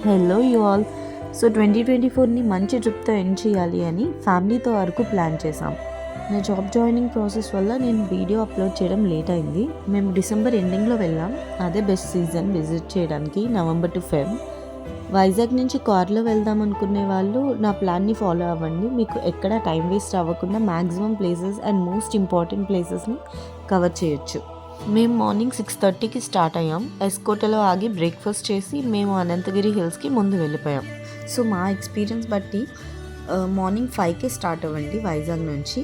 Hello you all. So 2024ని మంచి ట్రిప్తో end చేయాలి అని ఫ్యామిలీతో అరకు ప్లాన్ చేసాం. నా జాబ్ జాయినింగ్ ప్రాసెస్ వల్ల నేను వీడియో అప్లోడ్ చేయడం లేట్ అయింది. మేము డిసెంబర్ ఎండింగ్లో వెళ్ళాం. అదే బెస్ట్ సీజన్ విజిట్ చేయడానికి, నవంబర్ టు ఫెబ్. వైజాగ్ నుంచి కార్లో వెళ్దాం అనుకునే వాళ్ళు నా ప్లాన్ని ఫాలో అవ్వండి. మీకు ఎక్కడ టైం వేస్ట్ అవ్వకుండా maximum places and most important ప్లేసెస్ని కవర్ చేయొచ్చు. మేము మార్నింగ్ 6:30కి స్టార్ట్ అయ్యాం. ఎస్కోటలో ఆగి బ్రేక్ఫాస్ట్ చేసి మేము అనంతగిరి హిల్స్కి ముందు వెళ్ళిపోయాం. సో మా ఎక్స్పీరియన్స్ బట్టి మార్నింగ్ 5కి స్టార్ట్ అవ్వండి వైజాగ్ నుంచి.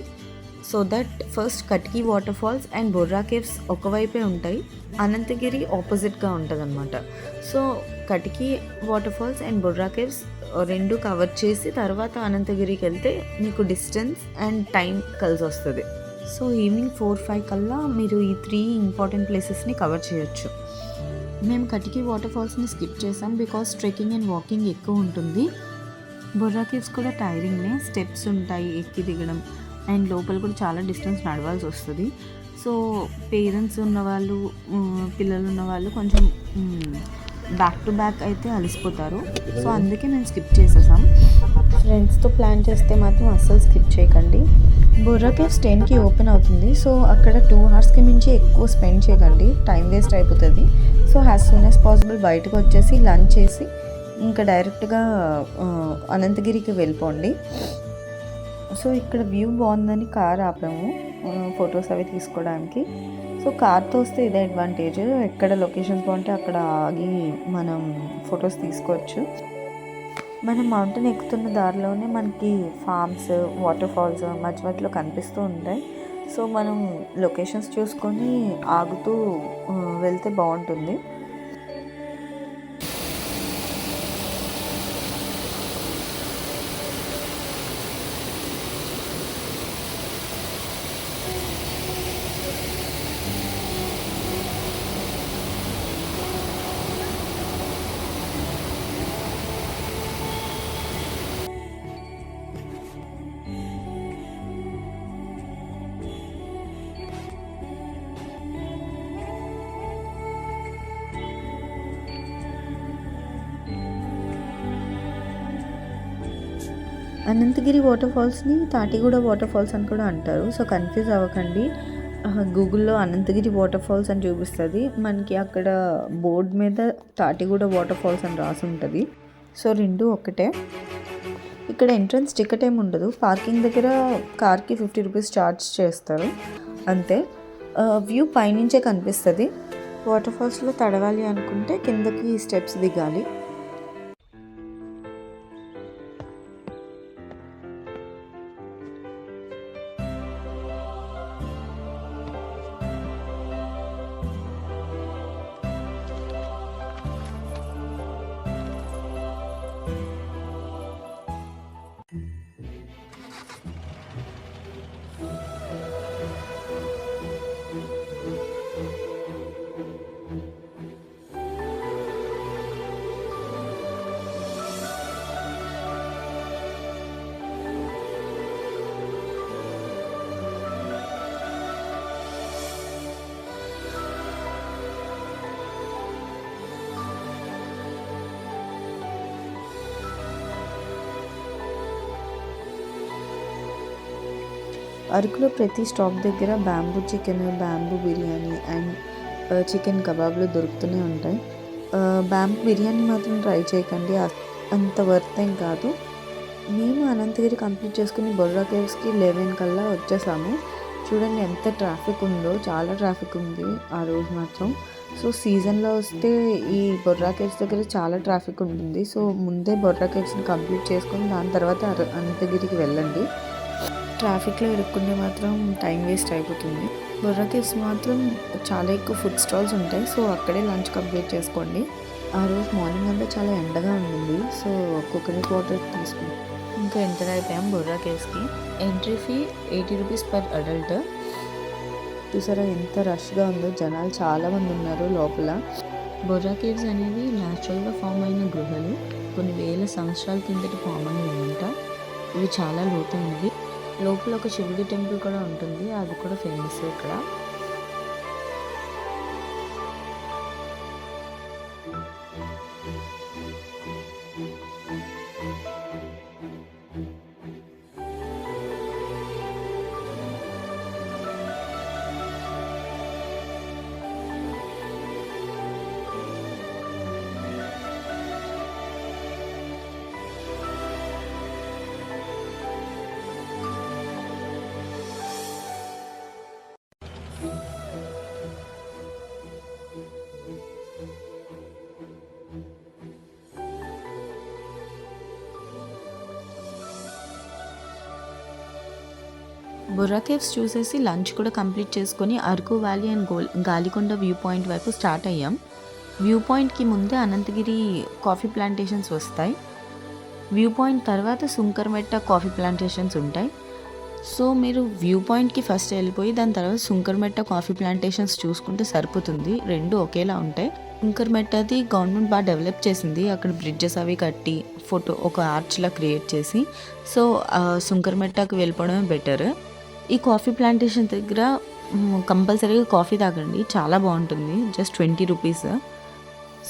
సో దట్ ఫస్ట్ కట్కి waterfalls and Borra caves ఒకవైపే ఉంటాయి, అనంతగిరి ఆపోజిట్గా ఉంటుంది అనమాట. సో కట్కి waterfalls and Borra caves రెండు కవర్ చేసి తర్వాత అనంతగిరికి వెళ్తే మీకు డిస్టెన్స్ అండ్ టైం కలిసి వస్తుంది. సో ఈవినింగ్ 4-5 కల్లా మీరు ఈ 3 ఇంపార్టెంట్ ప్లేసెస్ని కవర్ చేయొచ్చు. మేము కటికి వాటర్ ఫాల్స్ని స్కిప్ చేసాం బికాస్ ట్రెక్కింగ్ అండ్ వాకింగ్ ఎక్కువ ఉంటుంది. బొర్రా కేవ్స్ కూడా టైరింగ్నే, స్టెప్స్ ఉంటాయి ఎక్కి దిగడం, అండ్ లోపల కూడా చాలా డిస్టెన్స్ నడవాల్సి వస్తుంది. సో పేరెంట్స్ ఉన్నవాళ్ళు, పిల్లలు ఉన్నవాళ్ళు కొంచెం బ్యాక్ టు బ్యాక్ అయితే అలసిపోతారు. సో అందుకే మేము స్కిప్ చేసేసాం. ఫ్రెండ్స్తో ప్లాన్ చేస్తే మాత్రం అస్సలు స్కిప్ చేయకండి. బొర్రా కేవ్స్ 10కి ఓపెన్ అవుతుంది. సో అక్కడ 2 అవర్స్కి మించి ఎక్కువ స్పెండ్ చేయకండి, టైం వేస్ట్ అయిపోతుంది. So as soon as possible బయటకు వచ్చేసి లంచ్ చేసి ఇంకా డైరెక్ట్గా అనంతగిరికి వెళ్ళిపోండి. సో ఇక్కడ వ్యూ బాగుందని కార్ ఆపాము ఫొటోస్ అవి తీసుకోవడానికి. సో కార్తో వస్తే ఇదే అడ్వాంటేజ్, ఎక్కడ లొకేషన్స్ బాగుంటే అక్కడ ఆగి మనం ఫొటోస్ తీసుకోవచ్చు. మనం మౌంటైన్ ఎక్కుతున్న దారిలోనే మనకి ఫార్మ్స్, వాటర్ ఫాల్స్ మధ్య మధ్యలో కనిపిస్తూ ఉంటాయి. సో మనం లొకేషన్స్ చూసుకొని ఆగుతూ వెళ్తే బాగుంటుంది. అనంతగిరి వాటర్ ఫాల్స్ని తాటిగూడ వాటర్ ఫాల్స్ అని కూడా అంటారు. సో కన్ఫ్యూజ్ అవ్వకండి. గూగుల్లో అనంతగిరి వాటర్ ఫాల్స్ అని చూపిస్తుంది, మనకి అక్కడ బోర్డ్ మీద తాటిగూడ వాటర్ ఫాల్స్ అని రాసి ఉంటుంది. సో రెండు ఒకటే. ఇక్కడ ఎంట్రన్స్ టికెట్ ఏమి ఉండదు, పార్కింగ్ దగ్గర కార్కి 50 రూపీస్ ఛార్జ్ చేస్తారు అంతే. వ్యూ పైనుంచే కనిపిస్తుంది. వాటర్ ఫాల్స్లో తడవాలి అనుకుంటే కిందకి స్టెప్స్ దిగాలి. అరకులో ప్రతి స్టాప్ దగ్గర bamboo chicken, bamboo biryani and chicken కబాబ్లు దొరుకుతూనే ఉంటాయి. బ్యాంబూ బిర్యానీ మాత్రం ట్రై చేయకండి, అంత వర్త్ ఏం కాదు. మేము అనంతగిరి కంప్లీట్ చేసుకుని బొర్రా కేవ్స్కి 11 కల్లా వచ్చేసాము. చూడండి ఎంత ట్రాఫిక్ ఉందో, చాలా ట్రాఫిక్ ఉంది ఆ రోజు మాత్రం. సో సీజన్లో వస్తే ఈ బొర్రా కేవ్స్ దగ్గర చాలా ట్రాఫిక్ ఉంటుంది. సో ముందే బొర్రా కేవ్స్ని కంప్లీట్ చేసుకొని దాని తర్వాత అనంతగిరికి వెళ్ళండి. ట్రాఫిక్లో ఇరుక్కుంటే మాత్రం టైం వేస్ట్ అయిపోతుంది. బొర్రా కేవ్స్ మాత్రం చాలా ఎక్కువ ఫుడ్ స్టాల్స్ ఉంటాయి. సో అక్కడే లంచ్ కంప్లీట్ చేసుకోండి. ఆ రోజు మార్నింగ్ అంతా చాలా ఎండగా ఉండింది. సో కోకోనట్ వాటర్ తీసుకుని ఇంకా ఎంటర్ అయిపోయాం బొర్రా కేవ్స్కి. Entry fee 80 rupees per adult. చూసారా ఎంత రష్గా ఉందో, జనాలు చాలామంది ఉన్నారు లోపల. బొర్రా కేవ్స్ అనేవి న్యాచురల్గా ఫామ్ అయిన గృహలు, కొన్ని వేల సంవత్సరాల కిందటి ఫామ్ అయినవంట. ఇవి చాలా లోతైనవి. లోపల ఒక శివుడి టెంపుల్ కూడా ఉంటుంది, అది కూడా ఫేమస్ ఇక్కడ. బుర్రా కేవ్స్ చూసేసి లంచ్ కూడా కంప్లీట్ చేసుకొని Araku valley and Galikonda view point వైపు స్టార్ట్ అయ్యాం. వ్యూ పాయింట్కి ముందే అనంతగిరి కాఫీ ప్లాంటేషన్స్ వస్తాయి. వ్యూ పాయింట్ తర్వాత సుంకరమెట్ట కాఫీ ప్లాంటేషన్స్ ఉంటాయి. సో మీరు వ్యూ పాయింట్కి ఫస్ట్ వెళ్ళిపోయి దాని తర్వాత సుంకరమెట్ట కాఫీ ప్లాంటేషన్స్ చూసుకుంటే సరిపోతుంది. రెండు ఒకేలా ఉంటాయి. సుంకరమెట్టది గవర్నమెంట్ బాగా డెవలప్ చేసింది. అక్కడ బ్రిడ్జెస్ అవి కట్టి ఒక ఆర్చ్లా క్రియేట్ చేసి, సో సుంకరమెట్టకి వెళ్ళిపోవడమే బెటర్. ఈ కాఫీ ప్లాంటేషన్ దగ్గర కంపల్సరీగా కాఫీ తాగండి, చాలా బాగుంటుంది. Just 20 rupees.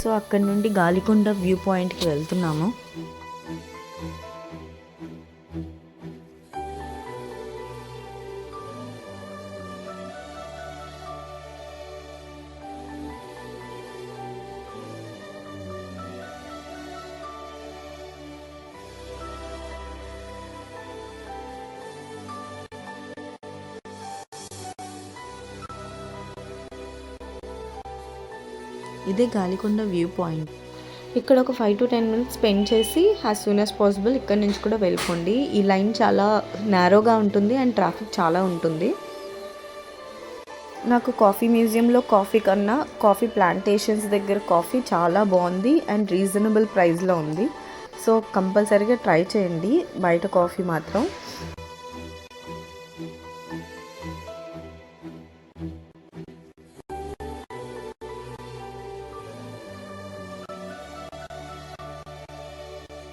సో అక్కడ నుండి గాలికొండ వ్యూ పాయింట్కి వెళ్తున్నాము. ఇదే గాలికొండ వ్యూ పాయింట్. ఇక్కడ ఒక 5 to 10 minutes స్పెండ్ చేసి యాజ్ సూన్ యాజ్ పాసిబుల్ ఇక్కడ నుంచి కూడా వెళ్ళిపోండి. ఈ లైన్ చాలా నేరోగా ఉంటుంది అండ్ ట్రాఫిక్ చాలా ఉంటుంది. నాకు కాఫీ మ్యూజియంలో కాఫీ కన్నా కాఫీ ప్లాంటేషన్స్ దగ్గర కాఫీ చాలా బాగుంది అండ్ రీజనబుల్ ప్రైస్లో ఉంది. సో కంపల్సరీగా ట్రై చేయండి బయట కాఫీ మాత్రం.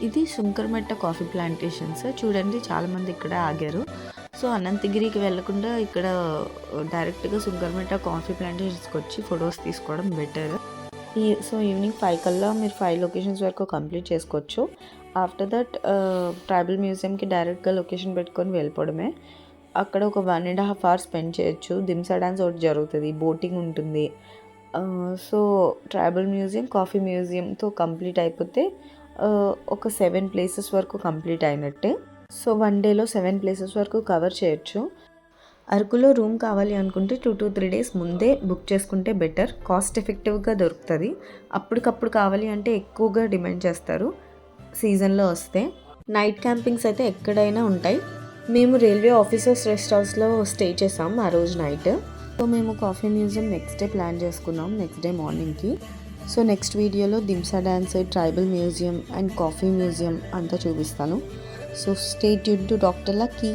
ఇది సుంకరమెట్ట కాఫీ ప్లాంటేషన్స్. చూడండి చాలామంది ఇక్కడ ఆగారు. సో అనంతగిరికి వెళ్ళకుండా ఇక్కడ డైరెక్ట్గా సుంకరమెట్ట కాఫీ ప్లాంటేషన్స్కి వచ్చి ఫొటోస్ తీసుకోవడం బెటర్. సో ఈవినింగ్ 5 కల్లా మీరు 5 లొకేషన్స్ వరకు కంప్లీట్ చేసుకోవచ్చు. ఆఫ్టర్ దట్ ట్రైబల్ మ్యూజియంకి డైరెక్ట్గా లొకేషన్ పెట్టుకొని వెళ్ళిపోవడమే. అక్కడ ఒక 1.5 hours స్పెండ్ చేయొచ్చు. దింసా డ్యాన్స్ ఒకటి జరుగుతుంది, బోటింగ్ ఉంటుంది. సో ట్రైబల్ మ్యూజియం, కాఫీ మ్యూజియంతో కంప్లీట్ అయిపోతే ఒక 7 places వరకు కంప్లీట్ అయినట్టే. సో 1 dayలో 7 places వరకు కవర్ చేయొచ్చు. అరకులో రూమ్ కావాలి అనుకుంటే 2 to 3 days ముందే బుక్ చేసుకుంటే బెటర్. కాస్ట్ ఎఫెక్టివ్గా దొరుకుతుంది. అప్పటికప్పుడు కావాలి అంటే ఎక్కువగా డిమాండ్ చేస్తారు సీజన్లో వస్తే. నైట్ క్యాంపింగ్స్ అయితే ఎక్కడైనా ఉంటాయి. మేము రైల్వే ఆఫీసర్స్ రెస్ట్ హౌస్లో స్టే చేసాం ఆ రోజు నైట్. సో మేము coffee museum next day plan చేసుకున్నాం, నెక్స్ట్ డే మార్నింగ్కి. సో నెక్స్ట్ వీడియోలో Dhimsa dance, tribal museum and coffee museum అంతా చూపిస్తాను. So stay tune to doctor lucky.